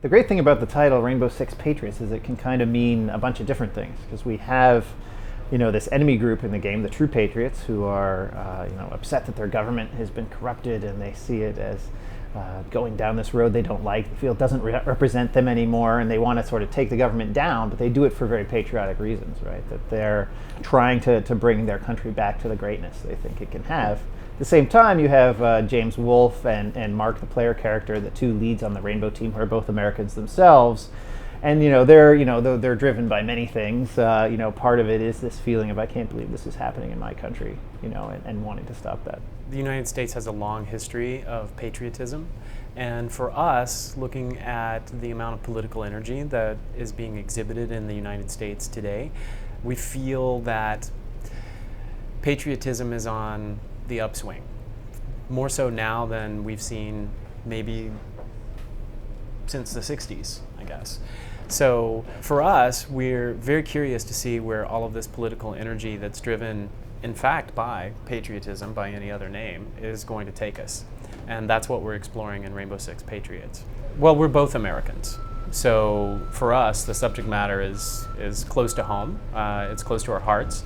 The great thing about the title Rainbow Six Patriots is it can kind of mean a bunch of different things because we have, this enemy group in the game, the true patriots, who are, upset that their government has been corrupted and they see it as going down this road they don't like. They feel it doesn't represent them anymore, and they want to sort of take the government down, but they do it for very patriotic reasons, right? That they're trying to bring their country back to the greatness they think it can have. At the same time, you have James Wolfe and Mark, the player character, the two leads on the Rainbow team, who are both Americans themselves. And they're driven by many things. Part of it is this feeling of I can't believe this is happening in my country, and wanting to stop that. The United States has a long history of patriotism, and for us, looking at the amount of political energy that is being exhibited in the United States today, we feel that patriotism is on the upswing, more so now than we've seen maybe since the 60s, I guess. So for us, we're very curious to see where all of this political energy that's driven, in fact, by patriotism, by any other name, is going to take us. And that's what we're exploring in Rainbow Six Patriots. Well, we're both Americans. So for us, the subject matter is close to home. It's close to our hearts.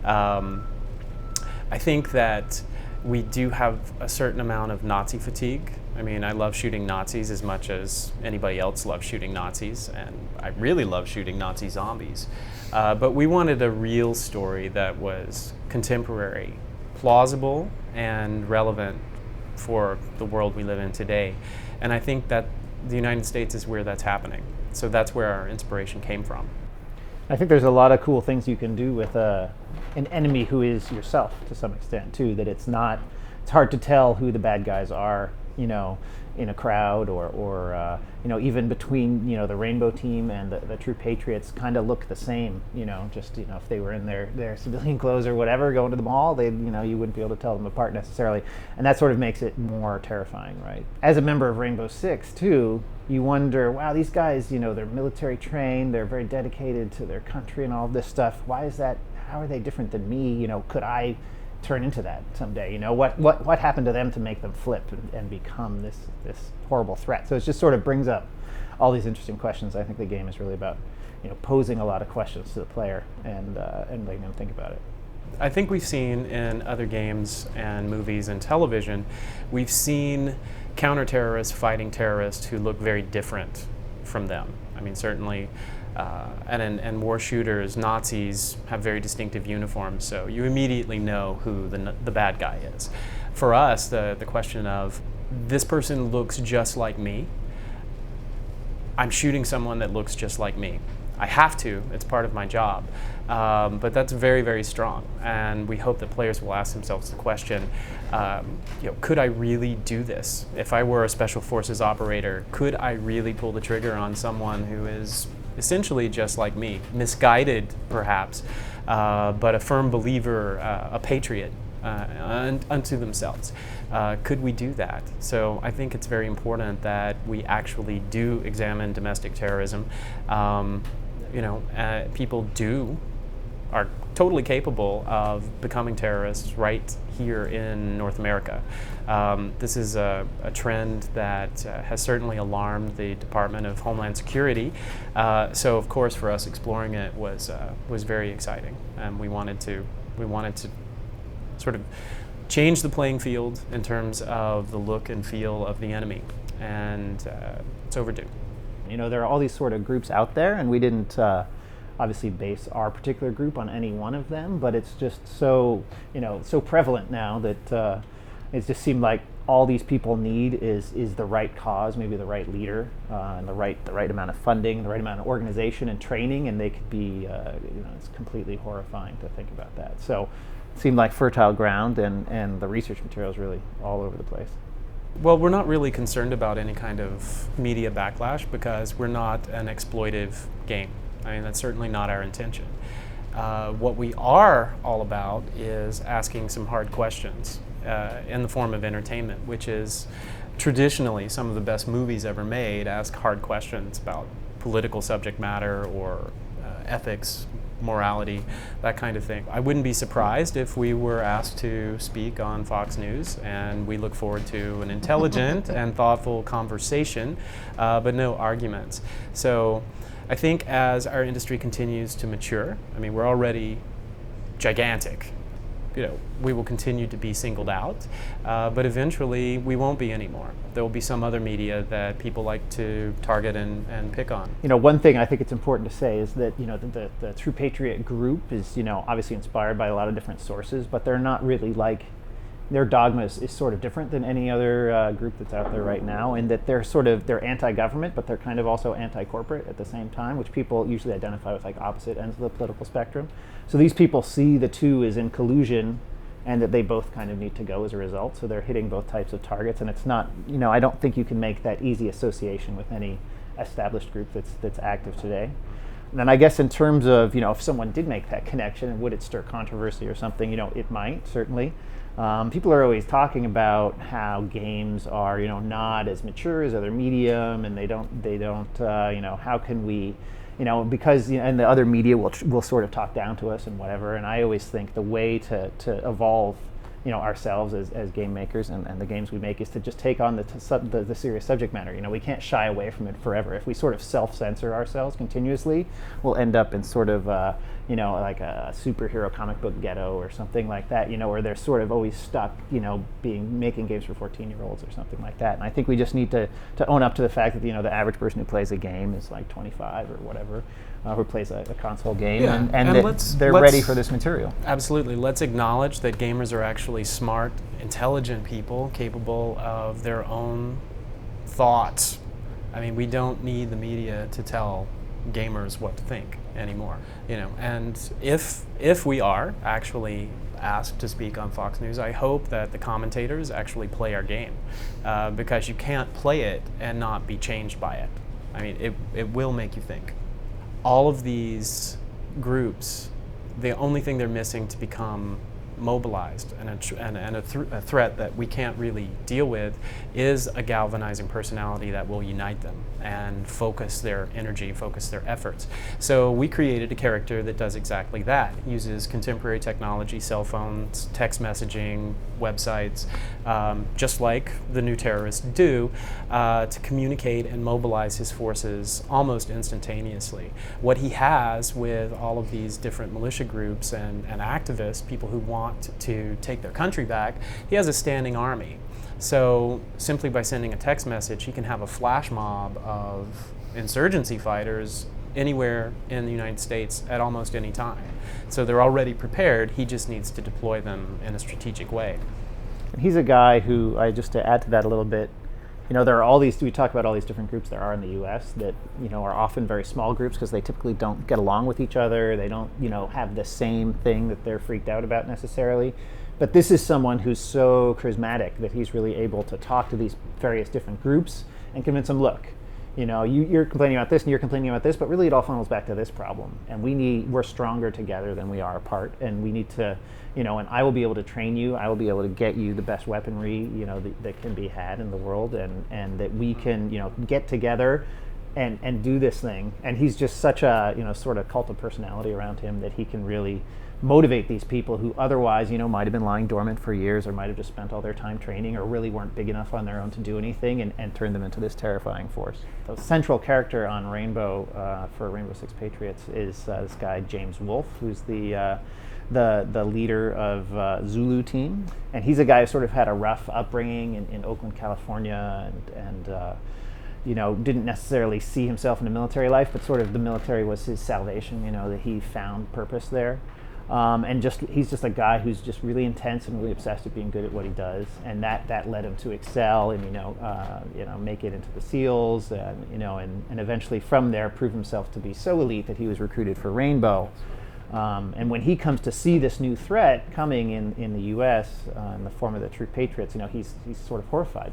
I think that we do have a certain amount of Nazi fatigue. I mean, I love shooting Nazis as much as anybody else loves shooting Nazis, and I really love shooting Nazi zombies. But we wanted a real story that was contemporary, plausible, and relevant for the world we live in today. And I think that the United States is where that's happening. So that's where our inspiration came from. I think there's a lot of cool things you can do with an enemy who is yourself to some extent too. That it's hard to tell who the bad guys are, in a crowd or even between the Rainbow team and the True Patriots kind of look the same. If they were in their civilian clothes or whatever going to the mall, they you wouldn't be able to tell them apart necessarily, and that sort of makes it more terrifying, right? As a member of Rainbow Six too, you wonder, wow, these guys, they're military trained, they're very dedicated to their country and all of this stuff. Why is that? How are they different than me? Could I turn into that someday? What happened to them to make them flip and become this horrible threat? So it just sort of brings up all these interesting questions. I think the game is really about posing a lot of questions to the player and letting them think about it. I think we've seen in other games and movies and television, we've seen counter-terrorists fighting terrorists who look very different from them. I mean, certainly, and war shooters, Nazis have very distinctive uniforms, so you immediately know who the bad guy is. For us, the question of, this person looks just like me, I'm shooting someone that looks just like me. I have to, it's part of my job. But that's very, very strong. And we hope that players will ask themselves the question, could I really do this? If I were a special forces operator, could I really pull the trigger on someone who is essentially just like me, misguided perhaps, but a firm believer, a patriot unto themselves? Could we do that? So I think it's very important that we actually do examine domestic terrorism. People are totally capable of becoming terrorists right here in North America. This is a trend that has certainly alarmed the Department of Homeland Security. So of course, for us, exploring it was very exciting, and we wanted to sort of change the playing field in terms of the look and feel of the enemy, and it's overdue. There are all these sort of groups out there, and we didn't obviously base our particular group on any one of them, but it's just so prevalent now that it just seemed like all these people need is the right cause, maybe the right leader, and the right amount of funding, the right amount of organization and training, and they could be, it's completely horrifying to think about that. So it seemed like fertile ground, and the research material is really all over the place. Well, we're not really concerned about any kind of media backlash because we're not an exploitive game. I mean, that's certainly not our intention. What we are all about is asking some hard questions in the form of entertainment, which is traditionally some of the best movies ever made ask hard questions about political subject matter or ethics, morality, that kind of thing. I wouldn't be surprised if we were asked to speak on Fox News, and we look forward to an intelligent and thoughtful conversation, but no arguments. So I think as our industry continues to mature, I mean, we're already gigantic. We will continue to be singled out, but eventually we won't be anymore. There will be some other media that people like to target and pick on. One thing I think it's important to say is that the True Patriot group is obviously inspired by a lot of different sources, but they're not really like, their dogma is sort of different than any other group that's out there right now, in that they're anti-government, but they're kind of also anti-corporate at the same time, which people usually identify with like opposite ends of the political spectrum. So these people see the two as in collusion, and that they both kind of need to go as a result. So they're hitting both types of targets, and it's not, I don't think you can make that easy association with any established group that's active today. And then I guess in terms of, if someone did make that connection, would it stir controversy or something? It might, certainly. People are always talking about how games are, not as mature as other medium, and they don't, how can we, because and the other media will sort of talk down to us and whatever. And I always think the way to evolve, ourselves as game makers and the games we make is to just take on the serious subject matter. We can't shy away from it forever. If we sort of self-censor ourselves continuously, we'll end up in sort of like a superhero comic book ghetto or something like that, where they're sort of always stuck, making games for 14-year-olds or something like that. And I think we just need to own up to the fact that, the average person who plays a game is like 25 or whatever, who plays a console game, and that they're ready for this material. Absolutely. Let's acknowledge that gamers are actually smart, intelligent people capable of their own thoughts. I mean, we don't need the media to tell gamers what to think anymore. And if we are actually asked to speak on Fox News, I hope that the commentators actually play our game, because you can't play it and not be changed by it. I mean, it will make you think. All of these groups, the only thing they're missing to become mobilized and a threat that we can't really deal with is a galvanizing personality that will unite them and focus their energy, focus their efforts. So we created a character that does exactly that. It uses contemporary technology, cell phones, text messaging, websites, just like the new terrorists do, to communicate and mobilize his forces almost instantaneously. What he has with all of these different militia groups and activists, people who want to take their country back, he has a standing army. So simply by sending a text message, he can have a flash mob of insurgency fighters anywhere in the United States at almost any time. So they're already prepared, he just needs to deploy them in a strategic way. And he's a guy who, just to add to that a little bit, there are all these, we talk about all these different groups there are in the U.S. that, are often very small groups because they typically don't get along with each other. They don't, have the same thing that they're freaked out about necessarily. But this is someone who's so charismatic that he's really able to talk to these various different groups and convince them, look, you're complaining about this and you're complaining about this, but really it all funnels back to this problem. And we're stronger together than we are apart. And we need to, and I will be able to train you. I will be able to get you the best weaponry, that can be had in the world, and that we can, get together and do this thing. And he's just such a, sort of cult of personality around him that he can really motivate these people who otherwise, might have been lying dormant for years or might have just spent all their time training or really weren't big enough on their own to do anything, and turn them into this terrifying force. The central character on Rainbow, for Rainbow Six Patriots, is this guy James Wolfe, who's the leader of Zulu team. And he's a guy who sort of had a rough upbringing in Oakland, California, and didn't necessarily see himself in a military life, but sort of the military was his salvation, that he found purpose there. And he's just a guy who's just really intense and really obsessed with being good at what he does, and that led him to excel and make it into the SEALs, and eventually from there prove himself to be so elite that he was recruited for Rainbow. And when he comes to see this new threat coming in the U.S. In the form of the True Patriots, he's sort of horrified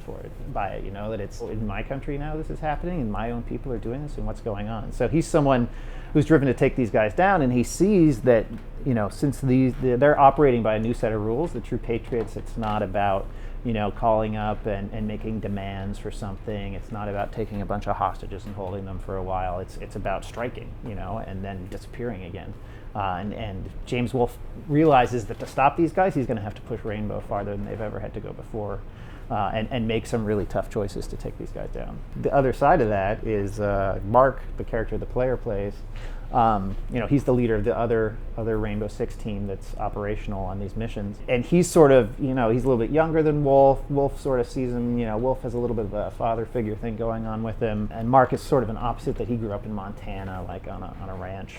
by it, that it's in my country now this is happening, and my own people are doing this, and what's going on. So he's someone who's driven to take these guys down, and he sees that, since they're operating by a new set of rules, the True Patriots, it's not about, calling up and making demands for something. It's not about taking a bunch of hostages and holding them for a while. It's about striking, and then disappearing again. And James Wolfe realizes that to stop these guys, he's going to have to push Rainbow farther than they've ever had to go before, and make some really tough choices to take these guys down. The other side of that is Mark, the character the player plays. He's the leader of the other Rainbow Six team that's operational on these missions, and he's sort of, he's a little bit younger than Wolf. Wolf sort of sees him, Wolf has a little bit of a father figure thing going on with him, and Mark is sort of an opposite, that he grew up in Montana, like on a ranch,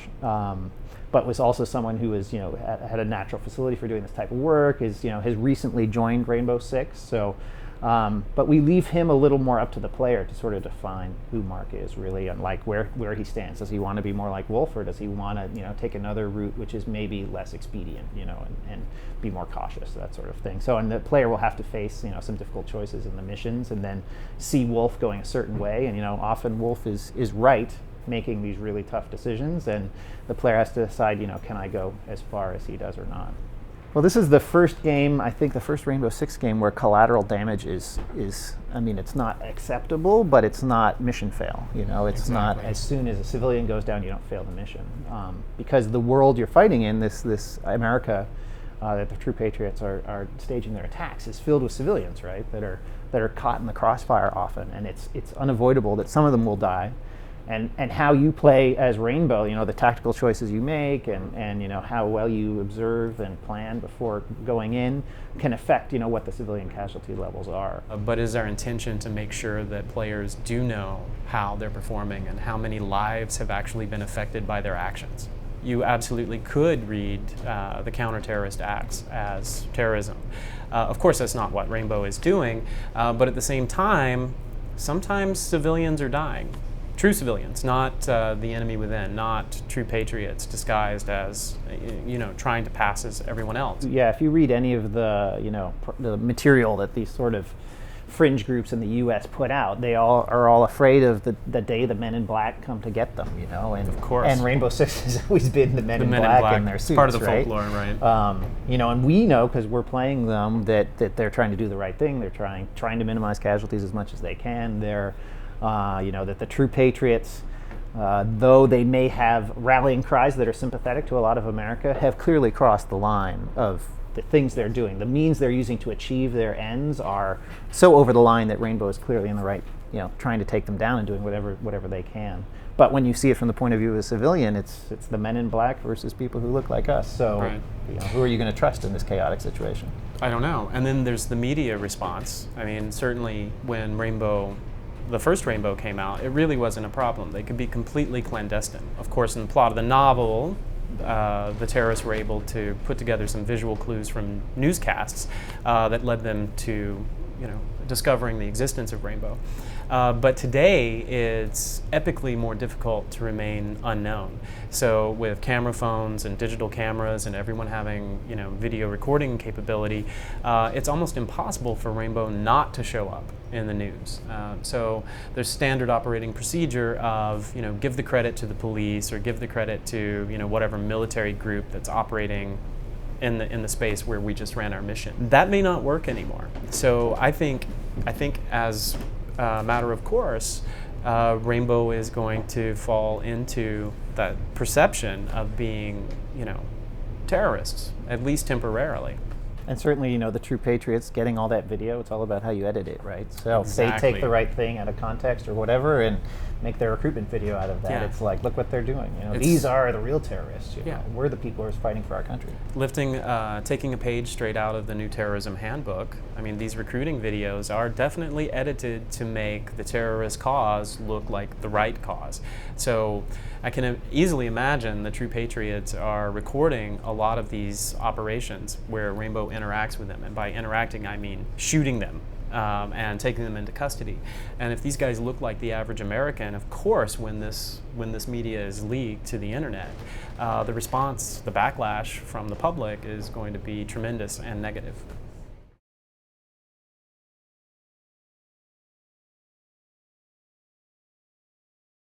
but was also someone who was, had a natural facility for doing this type of work. Has recently joined Rainbow Six, so. But we leave him a little more up to the player to sort of define who Mark is really, and like where he stands. Does he want to be more like Wolf, or does he want to take another route which is maybe less expedient, and be more cautious, that sort of thing. So, and the player will have to face some difficult choices in the missions, and then see Wolf going a certain way, and often Wolf is right, making these really tough decisions, and the player has to decide, can I go as far as he does or not. Well, this is the first game, I think the first Rainbow Six game, where collateral damage is it's not acceptable, but it's not mission fail. It's Exactly. not, as soon as a civilian goes down, you don't fail the mission. Because the world you're fighting in, this America that the true Patriots are staging their attacks, is filled with civilians, right, that are caught in the crossfire often, and it's unavoidable that some of them will die. And how you play as Rainbow, the tactical choices you make, and how well you observe and plan before going in, can affect what the civilian casualty levels are. But is our intention to make sure that players do know how they're performing and how many lives have actually been affected by their actions? You absolutely could read the counter-terrorist acts as terrorism. Of course, that's not what Rainbow is doing, but at the same time, sometimes civilians are dying. True civilians, not the enemy within, not true patriots disguised as, trying to pass as everyone else. Yeah, if you read any of the, the material that these sort of fringe groups in the U.S. put out, they are all afraid of the day the Men in Black come to get them, and of course. And Rainbow Six has always been the Men in Black in their suits, part of the right? folklore, right? And we know, because we're playing them, that they're trying to do the right thing. They're trying to minimize casualties as much as they can. They're that the true patriots, though they may have rallying cries that are sympathetic to a lot of America, have clearly crossed the line of the things they're doing. The means they're using to achieve their ends are so over the line that Rainbow is clearly in the right, trying to take them down and doing whatever they can. But when you see it from the point of view of a civilian, it's the Men in Black versus people who look like us. So, right. Who are you going to trust in this chaotic situation? I don't know. And then there's the media response. I mean, certainly when the first Rainbow came out, it really wasn't a problem. They could be completely clandestine. Of course, in the plot of the novel, the terrorists were able to put together some visual clues from newscasts that led them to, discovering the existence of Rainbow. But today, it's epically more difficult to remain unknown. So with camera phones and digital cameras and everyone having, video recording capability, it's almost impossible for Rainbow not to show up in the news. So there's standard operating procedure of, give the credit to the police or give the credit to, whatever military group that's operating in the space where we just ran our mission. That may not work anymore. So I think as a matter of course, Rainbow is going to fall into that perception of being, terrorists, at least temporarily. And certainly, the true patriots getting all that video, it's all about how you edit it, right? So Exactly. they take the right thing out of context or whatever and make their recruitment video out of that. Yeah. It's like, look what they're doing. These are the real terrorists. Yeah. We're the people who are fighting for our country. Taking a page straight out of the new terrorism handbook, I mean, these recruiting videos are definitely edited to make the terrorist cause look like the right cause. So I can easily imagine the true patriots are recording a lot of these operations where Rainbow interacts with them. And by interacting, I mean shooting them. And taking them into custody. And if these guys look like the average American, of course, when this media is leaked to the internet, the response, the backlash from the public is going to be tremendous and negative.